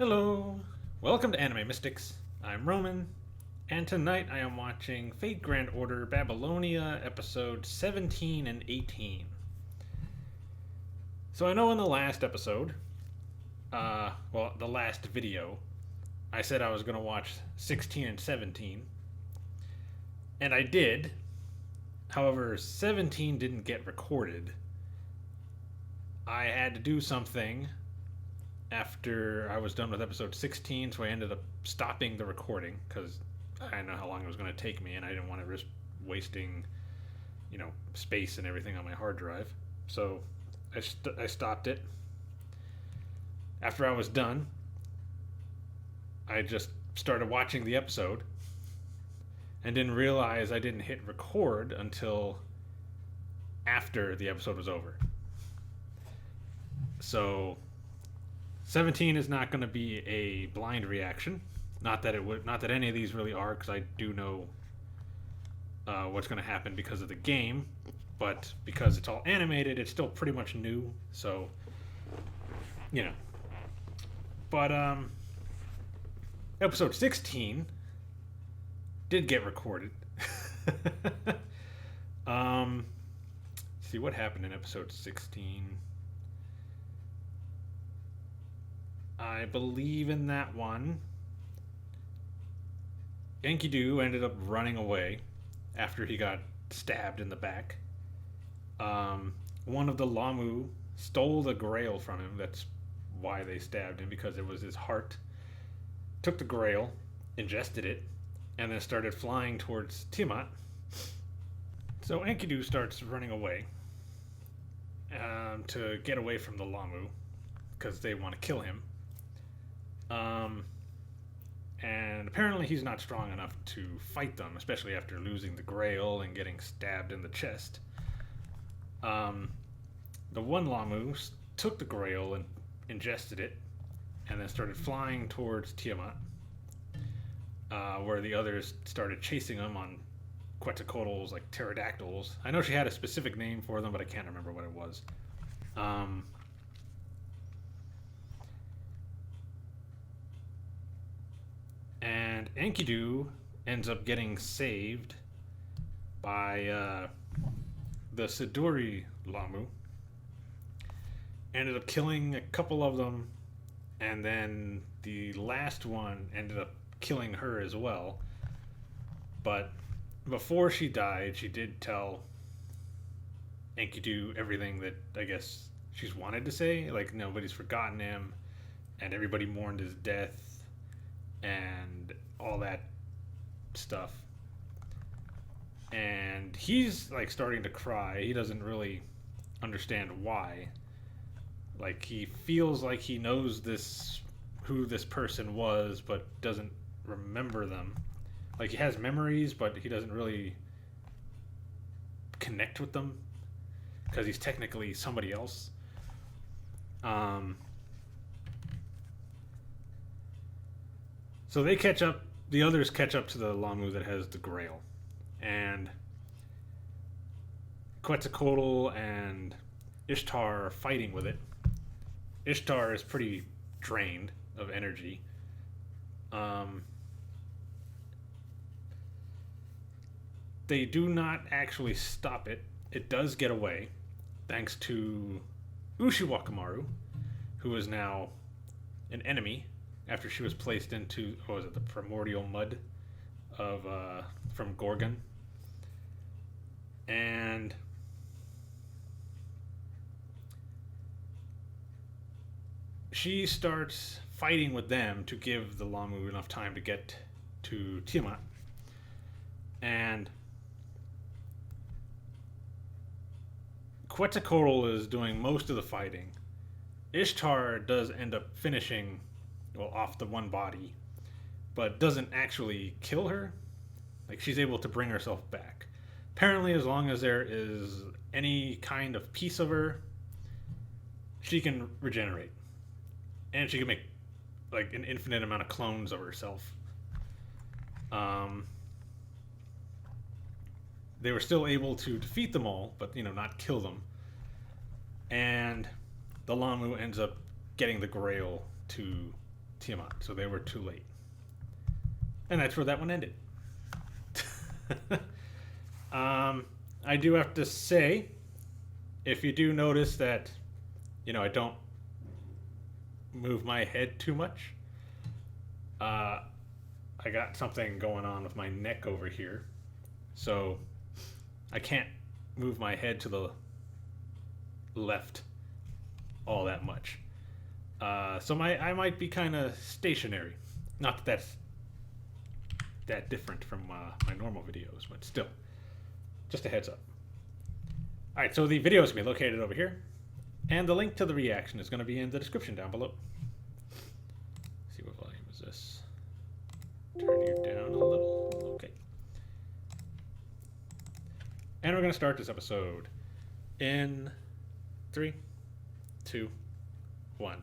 Hello! Welcome to Anime Mystics. I'm Roman, and tonight I am watching Fate Grand Order Babylonia episode 17 and 18. So I know in the last episode, the last video, I said I was going to watch 16 and 17, and I did. However, 17 didn't get recorded. I had to do something after I was done with episode 16, so I ended up stopping the recording because I didn't know how long it was going to take me, and I didn't want to risk wasting, space and everything on my hard drive. So I stopped it. After I was done, I just started watching the episode and didn't realize I didn't hit record until after the episode was over. So 17 is not going to be a blind reaction. Not that any of these really are, because I do know what's going to happen because of the game. But because it's all animated, it's still pretty much new. So, But episode 16 did get recorded. See what happened in episode 16. I believe in that one, Enkidu ended up running away after he got stabbed in the back. One of the Lamu stole the grail from him. That's why they stabbed him, because it was his heart. Took the grail, ingested it, and then started flying towards Tiamat. So Enkidu starts running away to get away from the Lamu because they want to kill him. And apparently he's not strong enough to fight them, especially after losing the grail and getting stabbed in the chest. The one Lamu took the grail and ingested it, and then started flying towards Tiamat, where the others started chasing him on Quetzalcoatl's like pterodactyls. I know she had a specific name for them, but I can't remember what it was. And Enkidu ends up getting saved by the Siduri Lamu. Ended up killing a couple of them, and then the last one ended up killing her as well. But before she died, she did tell Enkidu everything that I guess she's wanted to say. Like, nobody's forgotten him, and everybody mourned his death, and all that stuff. And he's like starting to cry. He doesn't really understand why. Like, he feels like he knows who this person was, but doesn't remember them. Like, he has memories, but he doesn't really connect with them because he's technically somebody else. So they catch up. The others catch up to the Lamu that has the grail, and Quetzalcoatl and Ishtar are fighting with it. Ishtar is pretty drained of energy. They do not actually stop it. It does get away, thanks to Ushiwakamaru, who is now an enemy after she was placed into, the primordial mud of from Gorgon. And she starts fighting with them to give the Lamu enough time to get to Tiamat. And Quetzalcoatl is doing most of the fighting. Ishtar does end up finishing off the one body, but doesn't actually kill her. Like, she's able to bring herself back. Apparently, as long as there is any kind of piece of her, she can regenerate. And she can make, like, an infinite amount of clones of herself. They were still able to defeat them all, but, not kill them. And the Lamu ends up getting the grail to Tiamat, so they were too late. And that's where that one ended. I do have to say, if you do notice that, I don't move my head too much, I got something going on with my neck over here, so I can't move my head to the left all that much. So I might be kind of stationary. Not that that's that different from my normal videos, but still, just a heads up. All right, so the video is going to be located over here, and the link to the reaction is going to be in the description down below. Let's see, what volume is this? Turn you down a little. Okay. And we're going to start this episode in 3, 2, 1.